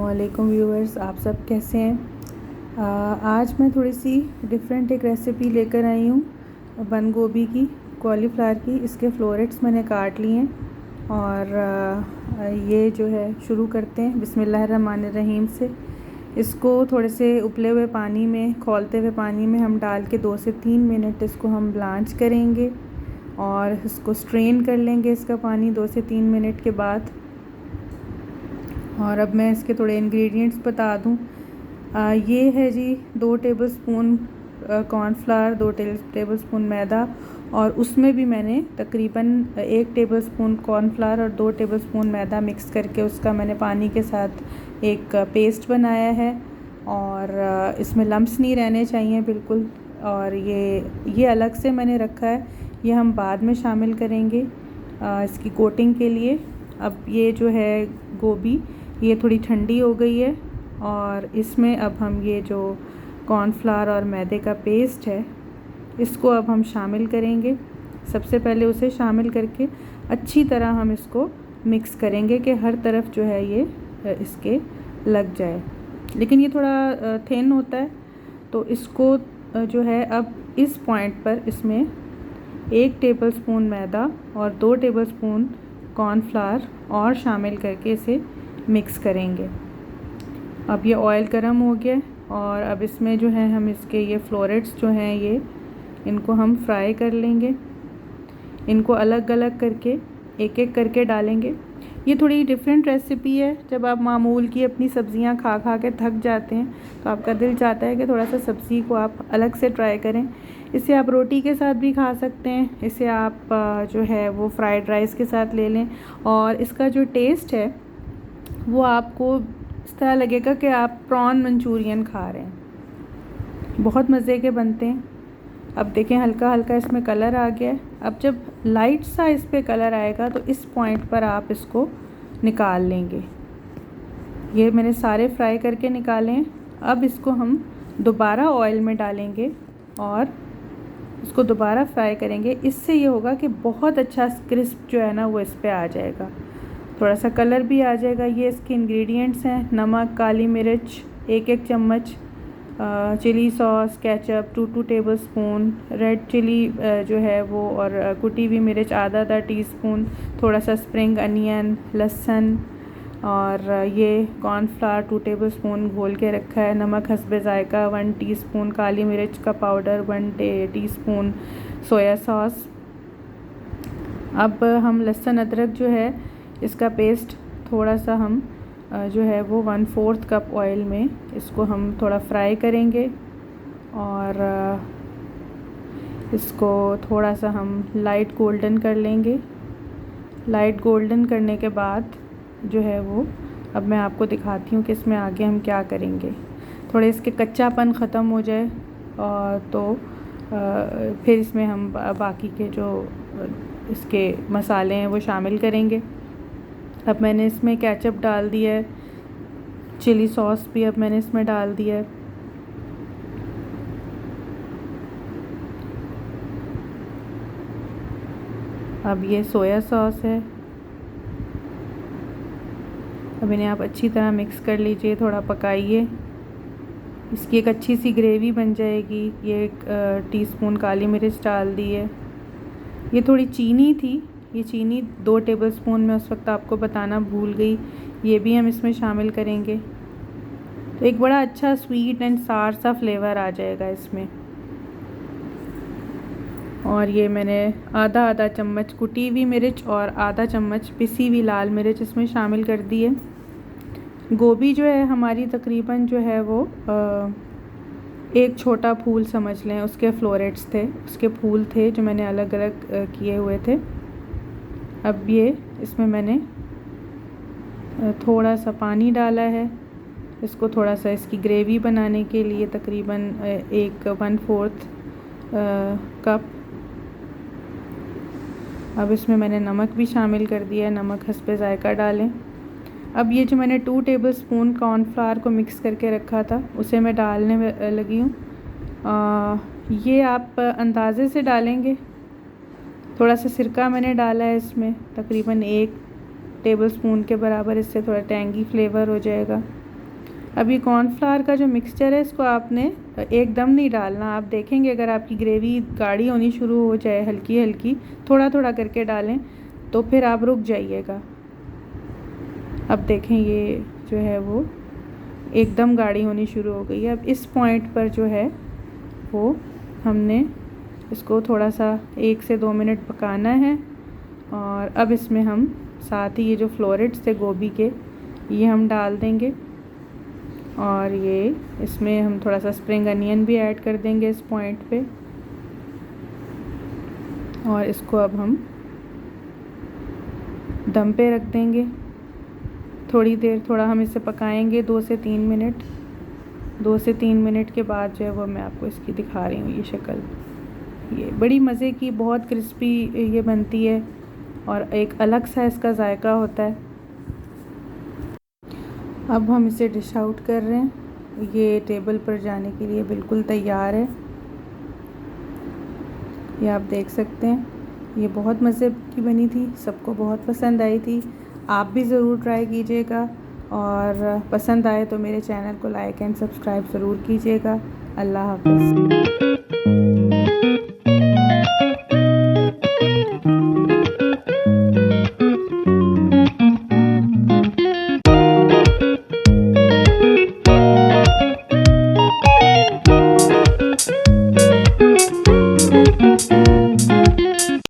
अस्सलामुअलैकुम व्यूअर्स, आप सब कैसे हैं। आज मैं थोड़ी सी डिफरेंट एक रेसिपी लेकर आई हूँ बंद गोभी की, कॉलीफ्लावर की। इसके फ्लोरेट्स मैंने काट लिए हैं और ये जो है शुरू करते हैं बिस्मिल्लाहिर्रहमानिर्रहीम से। इसको थोड़े से उबले हुए पानी में, खौलते हुए पानी में हम डाल के 2 से 3 मिनट इसको हम ब्लांच करेंगे और इसको स्ट्रेन कर लेंगे इसका पानी 2 से 3 मिनट के बाद। और अब मैं इसके थोड़े इंग्रेडिएंट्स बता दूं। ये है जी 2 टेबलस्पून कॉर्नफ्लावर, 2 टेबलस्पून मैदा, और उसमें भी मैंने तकरीबन 1 टेबलस्पून कॉर्नफ्लावर और 2 टेबलस्पून मैदा मिक्स करके उसका मैंने पानी के साथ एक पेस्ट बनाया है। और इसमें लम्स नहीं रहने चाहिए बिल्कुल। और ये अलग से मैंने रखा है, ये हम बाद में शामिल करेंगे इसकी कोटिंग के लिए। अब ये जो है गोभी, ये थोड़ी ठंडी हो गई है और इसमें अब हम ये जो कॉर्नफ्लावर और मैदे का पेस्ट है इसको अब हम शामिल करेंगे। सबसे पहले उसे शामिल करके अच्छी तरह हम इसको मिक्स करेंगे कि हर तरफ जो है ये इसके लग जाए। लेकिन ये थोड़ा थिन होता है, तो इसको जो है अब इस पॉइंट पर इसमें 1 टेबलस्पून मैदा और 2 टेबलस्पून कॉर्नफ्लावर और शामिल करके इसे मिक्स करेंगे। अब ये ऑयल गरम हो गया और अब इसमें जो है हम इसके ये फ्लोरेट्स जो हैं ये इनको हम फ्राई कर लेंगे। इनको अलग अलग करके एक एक करके डालेंगे। ये थोड़ी डिफरेंट रेसिपी है। जब आप मामूल की अपनी सब्ज़ियां खा खा के थक जाते हैं तो आपका दिल चाहता है कि थोड़ा सा सब्ज़ी को आप अलग से ट्राई करें। इसे आप रोटी के साथ भी खा सकते हैं, इसे आप जो है वो फ्राइड राइस के साथ ले लें और इसका जो टेस्ट है वो आपको इस तरह लगेगा कि आप प्रॉन मंचूरियन खा रहे हैं। बहुत मज़े के बनते हैं। अब देखें हल्का हल्का इसमें कलर आ गया है। अब जब लाइट सा इस पे कलर आएगा तो इस पॉइंट पर आप इसको निकाल लेंगे। ये मैंने सारे फ्राई करके निकाले हैं। अब इसको हम दोबारा ऑयल में डालेंगे और इसको दोबारा फ्राई करेंगे। इससे ये होगा कि बहुत अच्छा क्रिस्प जो है ना वो इस पे आ जाएगा, थोड़ा सा कलर भी आ जाएगा। ये इसके इंग्रेडिएंट्स हैं: नमक, काली मिर्च 1-1 चम्मच, chilli sauce, ketchup 2 tablespoon, red chilli जो है वो, और कुटी हुई मिर्च आधा टीस्पून, थोड़ा सा स्प्रिंग अनियन, लहसुन, और ये कॉर्नफ्लावर 2 टेबलस्पून घोल के रखा है। नमक हस्बे ज़ायका 1 टीस्पून, काली मिर्च का पाउडर 1 टीस्पून, सोया सॉस। अब हम लहसुन अदरक जो है इसका पेस्ट थोड़ा सा हम जो है वो 1/4 कप ऑयल में इसको हम थोड़ा फ्राई करेंगे और इसको थोड़ा सा हम लाइट गोल्डन कर लेंगे। लाइट गोल्डन करने के बाद जो है वो अब मैं आपको दिखाती हूँ कि इसमें आगे हम क्या करेंगे। थोड़े इसके कच्चापन ख़त्म हो जाए और तो फिर इसमें हम बाकी के जो इसके मसाले हैं वो शामिल करेंगे। अब मैंने इसमें केचप डाल दिया है, चिली सॉस भी अब मैंने इसमें डाल दिया है। अब ये सोया सॉस है। अब इन्हें आप अच्छी तरह मिक्स कर लीजिए, थोड़ा पकाइए। इसकी एक अच्छी सी ग्रेवी बन जाएगी। ये 1 टीस्पून काली मिर्च डाल दी है। ये थोड़ी चीनी थी, ये चीनी 2 टेबलस्पून में उस वक्त आपको बताना भूल गई, ये भी हम इसमें शामिल करेंगे। तो एक बड़ा अच्छा स्वीट एंड सार सा फ्लेवर आ जाएगा इसमें। और ये मैंने आधा चम्मच कुटी हुई मिर्च और आधा चम्मच पिसी हुई लाल मिर्च इसमें शामिल कर दी है। गोभी जो है हमारी तकरीबन जो है वो एक छोटा फूल समझ लें, उसके फ्लोरेट्स थे, उसके फूल थे जो मैंने अलग अलग किए हुए थे। अब ये इसमें मैंने थोड़ा सा पानी डाला है, इसको थोड़ा सा इसकी ग्रेवी बनाने के लिए, तकरीबन 1/4 कप। अब इसमें मैंने नमक भी शामिल कर दिया है, नमक हस्बे ज़ायका डालें। अब ये जो मैंने 2 टेबलस्पून कॉर्नफ्लावर को मिक्स करके रखा था उसे मैं डालने लगी हूँ। ये आप अंदाज़े से डालेंगे। थोड़ा सा सिरका मैंने डाला है इसमें, तकरीबन 1 टेबलस्पून के बराबर, इससे थोड़ा टैंगी फ्लेवर हो जाएगा। अभी कॉर्नफ्लावर का जो मिक्सचर है इसको आपने एकदम नहीं डालना। आप देखेंगे अगर आपकी ग्रेवी गाढ़ी होनी शुरू हो जाए, हल्की हल्की थोड़ा थोड़ा करके डालें, तो फिर आप रुक जाइएगा। अब देखें ये जो है वो एकदम गाढ़ी होनी शुरू हो गई है। अब इस पॉइंट पर जो है वो हमने इसको थोड़ा सा 1 से 2 मिनट पकाना है। और अब इसमें हम साथ ही ये जो फ्लोरेट्स थे गोभी के, ये हम डाल देंगे। और ये इसमें हम थोड़ा सा स्प्रिंग अनियन भी ऐड कर देंगे इस पॉइंट पे। और इसको अब हम दम पे रख देंगे थोड़ी देर। थोड़ा हम इसे पकाएंगे 2 से 3 मिनट। 2 से 3 मिनट के बाद जो है वो मैं आपको इसकी दिखा रही हूँ ये शक्ल। ये बड़ी मज़े की, बहुत क्रिस्पी ये बनती है और एक अलग सा इसका जायका होता है। अब हम इसे डिश आउट कर रहे हैं। ये टेबल पर जाने के लिए बिल्कुल तैयार है। ये आप देख सकते हैं, ये बहुत मज़े की बनी थी, सबको बहुत पसंद आई थी। आप भी ज़रूर ट्राई कीजिएगा और पसंद आए तो मेरे चैनल को लाइक एंड सब्सक्राइब ज़रूर कीजिएगा। अल्लाह हाफ़िज़।